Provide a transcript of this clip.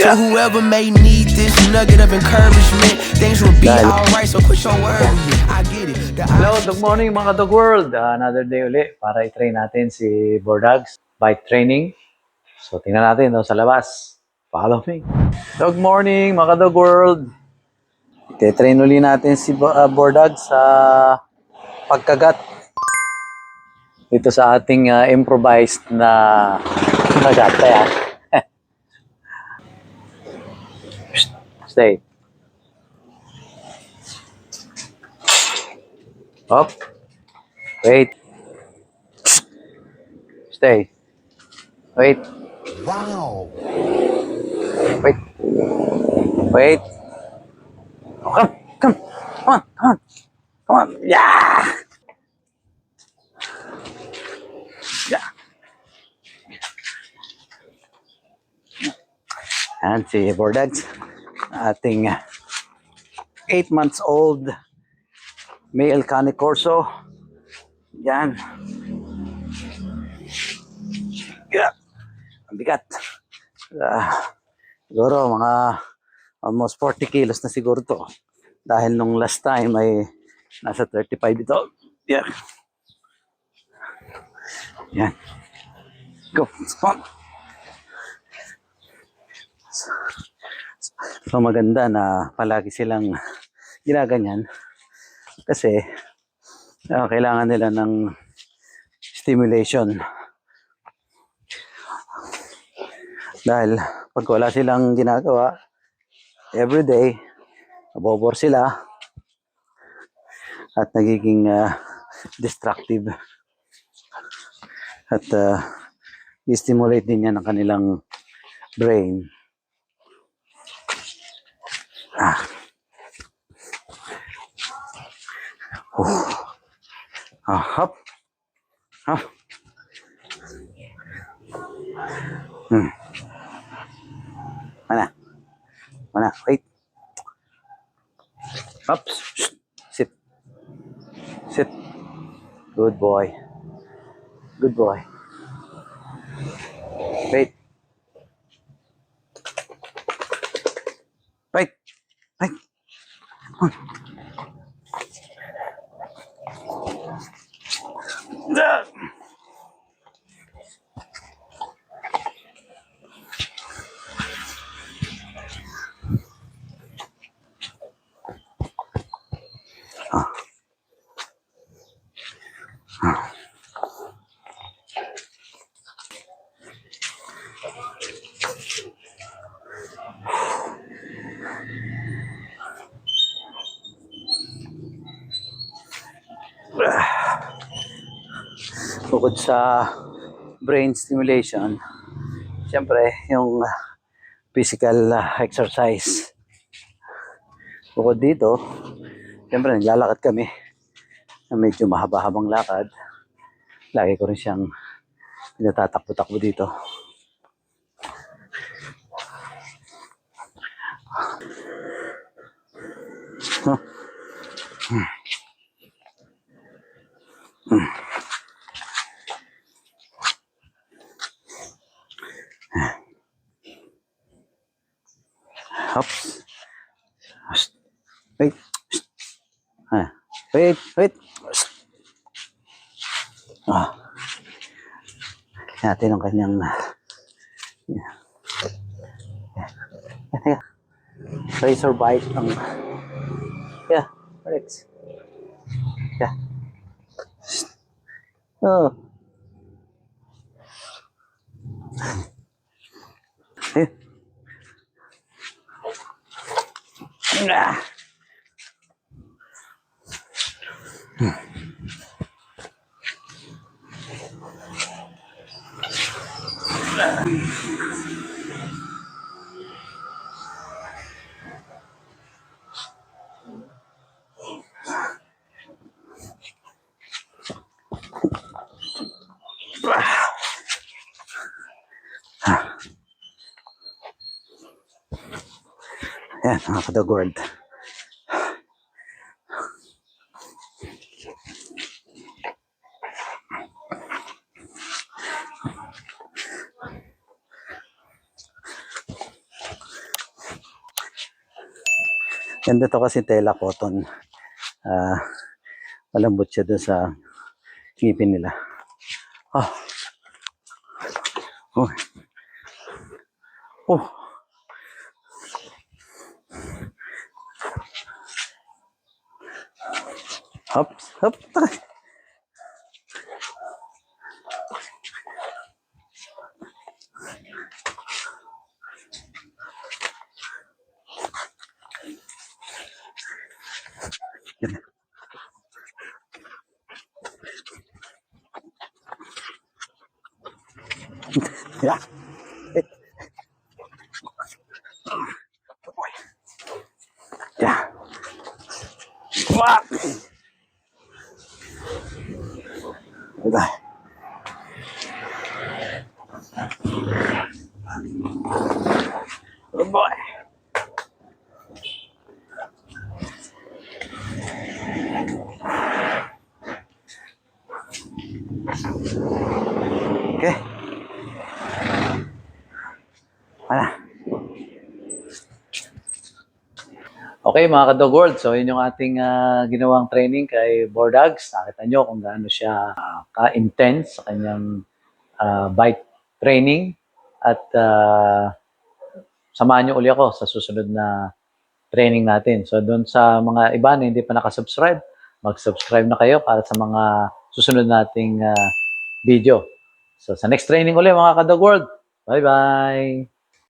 To whoever may need this nugget of encouragement, things will be alright, so quit your worry. I get it. Hello, good morning mga Dog World. Another day uli para i-train natin si Bordags bike training. So tingnan natin sa labas. Follow me. Good morning mga Dog World. I-train uli natin si Bordags sa pagkagat. Dito sa ating improvised na kagat. Kaya stay. Up. Wait. Stay. Wait. Wow. Wait. Wait. Oh, come. Come. Come on. Come on. Come on. Yeah. Yeah. And si Bordags, ating 8 months old male Cane Corso. Yan. Yeah. Ang bigat. Siguro mga almost 40 kilos na siguro to. Dahil nung last time ay nasa 35 ito. Yeah. Yan. Go. Come on. So maganda na palagi silang ginaganyan kasi kailangan nila ng stimulation. Dahil pag wala silang ginagawa, everyday, nabobor sila at nagiging destructive. At i-stimulate din yan ang kanilang brain. Hop. Hop. Mana? Mana? Wait. Ups. Sit. Sit. Good boy. Good boy. Wait. Wait. Wait. Come on. Bukod sa brain stimulation, siyempre yung physical exercise. Bukod dito, siyempre naglalakad kami na medyo mahaba-habang lakad. Lagi ko rin siyang pinatatakbo-takbo dito. Hops. Wait. Wait. Wait. Natin ang kanyang razor bite ang Alex. Oh. Yan, mga ka-Dog World. Ganda to kasi tela cotton. Ah, malambot siya dun sa ngipin nila. Oh. Oh. Oh. Hop, hop. Yeah. Yeah. Wah. Udah. Good boy. Okay. Mana? Okay mga ka-Dog World, so yun yung ating ginawang training kay Bordags. Nakita nyo kung gaano siya ka-intense sa kanyang bike training. At samahan nyo uli ako sa susunod na training natin. So doon sa mga iba na hindi pa nakasubscribe, mag-subscribe na kayo para sa mga susunod nating video. So sa next training uli mga ka-Dog World, bye-bye!